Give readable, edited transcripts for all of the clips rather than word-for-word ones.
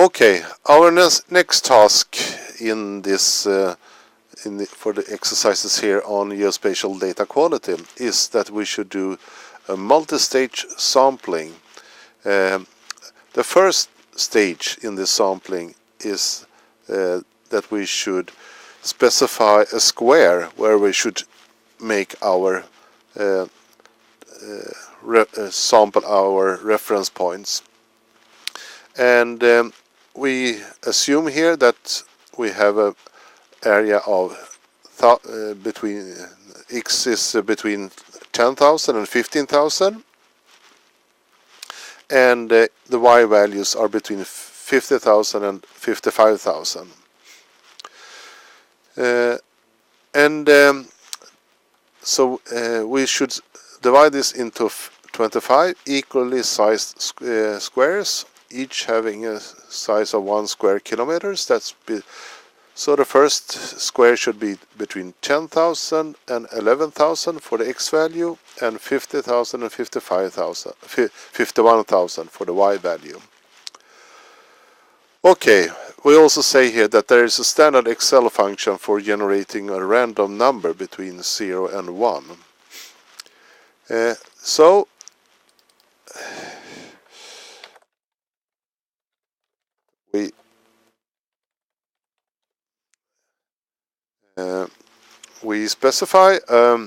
Okay, our next task in this for the exercises here on geospatial data quality is that we should do a multi-stage sampling. The first stage in this sampling is that we should specify a square where we should make our sample our reference points. And we assume here that we have a area of between x is between 10,000 and 15,000, and the y values are between 50,000 and 55,000. So we should divide this into 25 equally sized squares, each having a size of 1 square kilometers. So the first square should be between 10,000 and 11,000 for the x value, and 50,000 and 51,000 for the y value. Okay, we also say here that there is a standard Excel function for generating a random number between 0 and 1. So we specify a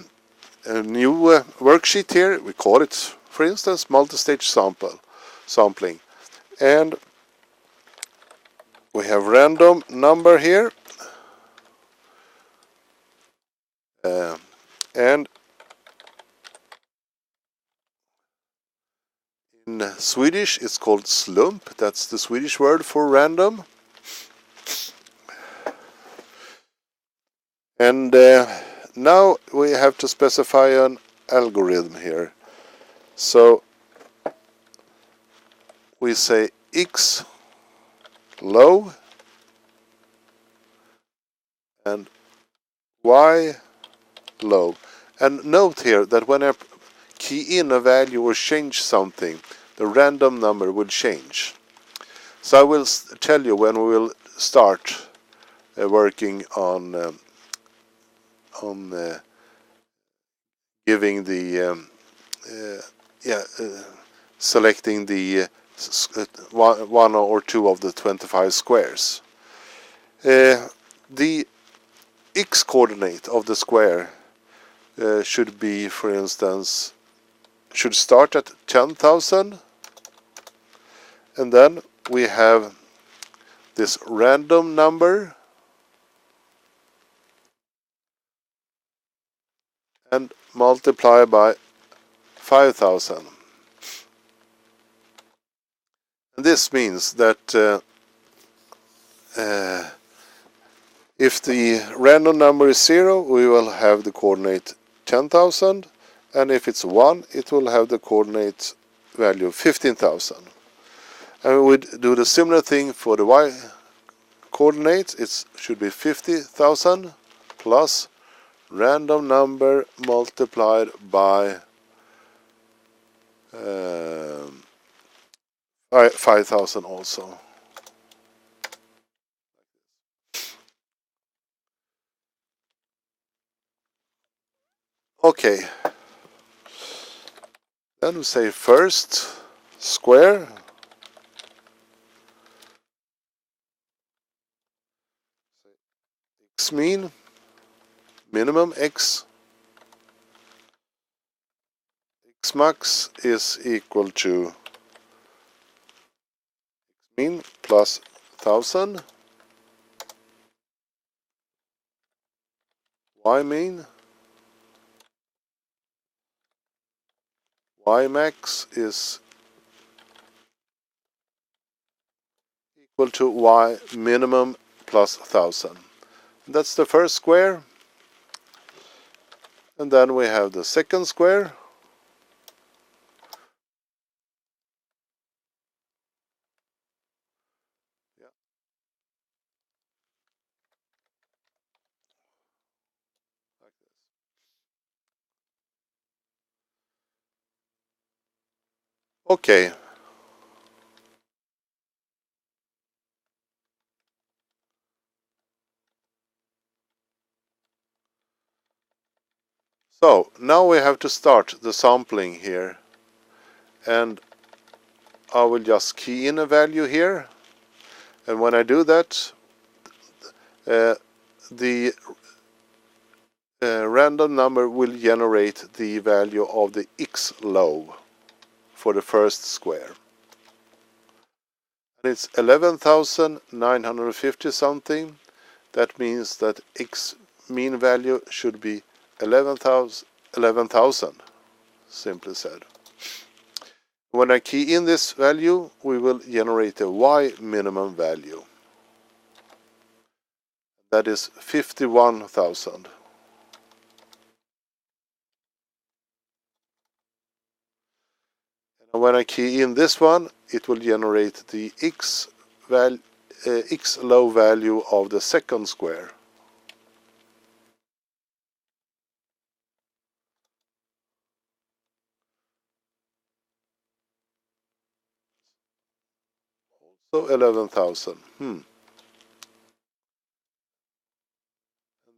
new worksheet here. We call it, for instance, multi-stage sampling, and we have random number here, and in Swedish it's called slump. That's the Swedish word for random. And now we have to specify an algorithm here. So we say x low and y low. And note here that when I key in a value or change something, the random number will change. So I will tell you when we will start working on giving the selecting the one or two of the 25 squares. The x coordinate of the square should be, for instance, should start at 10,000, and then we have this random number and multiply by 5,000. And this means that if the random number is 0, we will have the coordinate 10,000, and if it's 1, it will have the coordinate value 15,000. And we would do the similar thing for the y coordinate. It should be 50,000 plus random number multiplied by 5,000 also. Okay, then we say first square x mean minimum x max is equal to mean plus 1,000 y mean y max is equal to y minimum plus 1,000. That's the first square. And then we have the second square. Okay. So now we have to start the sampling here, and I will just key in a value here, and when I do that the random number will generate the value of the X low for the first square. And it's 11,950 something. That means that X mean value should be 11,000, simply said. When I key in this value, we will generate a Y minimum value. That is 51,000. And when I key in this one, it will generate the X low value of the second square. So 11,000.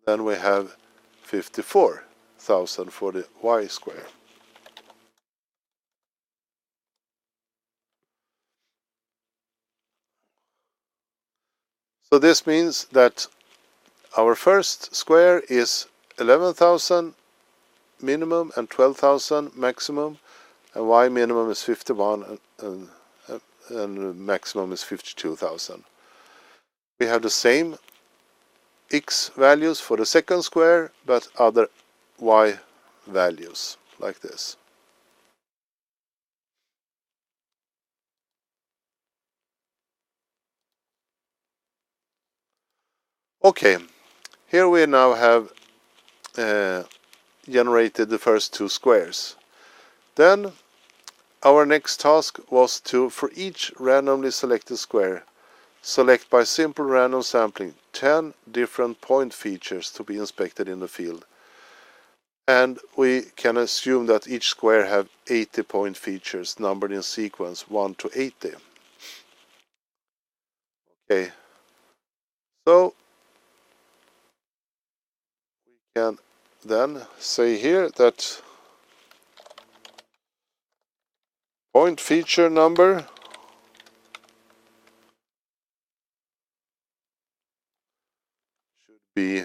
Then we have 54,000 for the Y square. So this means that our first square is 11,000 minimum and 12,000 maximum, and Y minimum is 51 and maximum is 52,000. We have the same X values for the second square, but other Y values, like this. Okay, here we now have generated the first two squares. Then our next task was to, for each randomly selected square, select by simple random sampling 10 different point features to be inspected in the field. And we can assume that each square have 80 point features numbered in sequence 1 to 80. Okay, so we can then say here that point feature number should be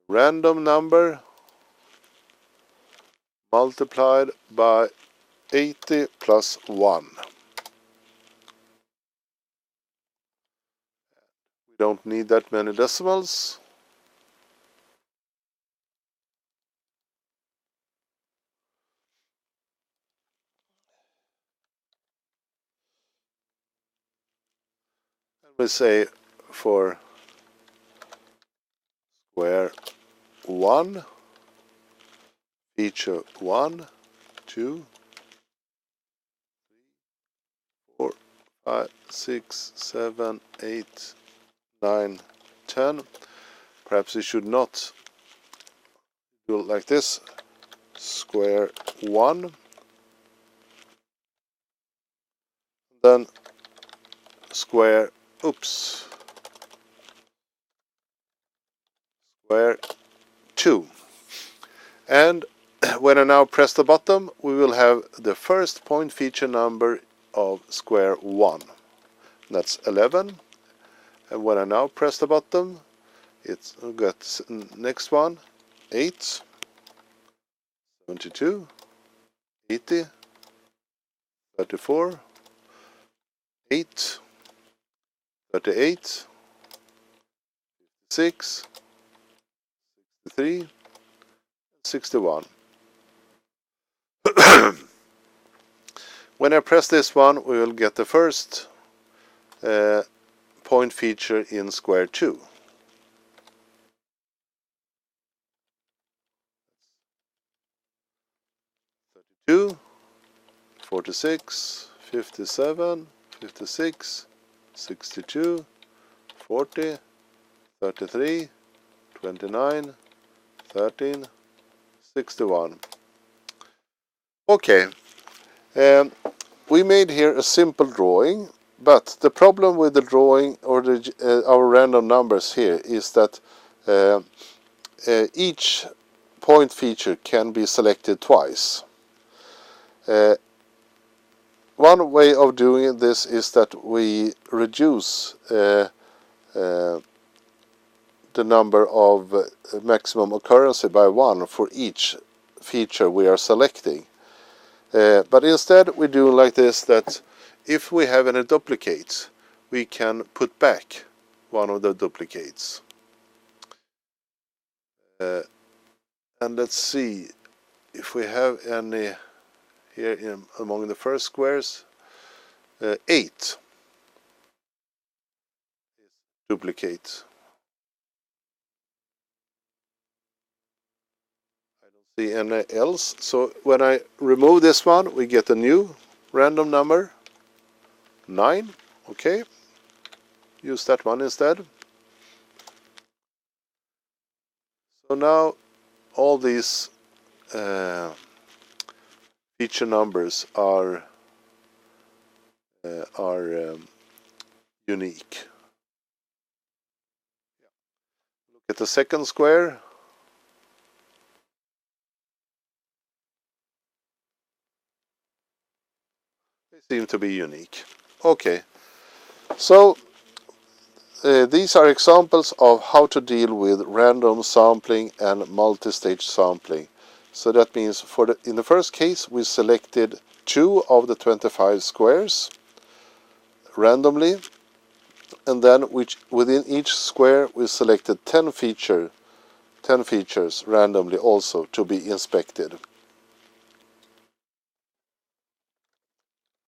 random number multiplied by 80 plus 1. We don't need that many decimals. And we say for square 1, feature 1, 2, 4, 5, 6, 7, 8, 9, 10. Perhaps we should not do it like this. Square 1. Then square, square 2. And when I now press the button, we will have the first point feature number of square 1. That's 11. And when I now press the button, it's got next one, 8, 72, 80, 34, 8, 38, 6, 63, 61. When I press this one, we will get the first point feature in square 2. 32, 46, 57, 56, 62, 40, 33, 29, 13, 61. Okay, we made here a simple drawing, but the problem with the drawing or our random numbers here is that each point feature can be selected twice. One way of doing this is that we reduce the number of maximum occurrence by 1 for each feature we are selecting. But instead we do like this, that if we have any duplicates, we can put back one of the duplicates. And let's see if we have any here among the first squares. 8 duplicate. I don't see any else. So when I remove this one, we get a new random number, 9. Okay, use that one instead. So now all these feature numbers are unique. Look at the second square. They seem to be unique. Okay, so these are examples of how to deal with random sampling and multi-stage sampling. So that means in the first case we selected 2 of the 25 squares randomly, and then within each square we selected 10 features randomly also to be inspected.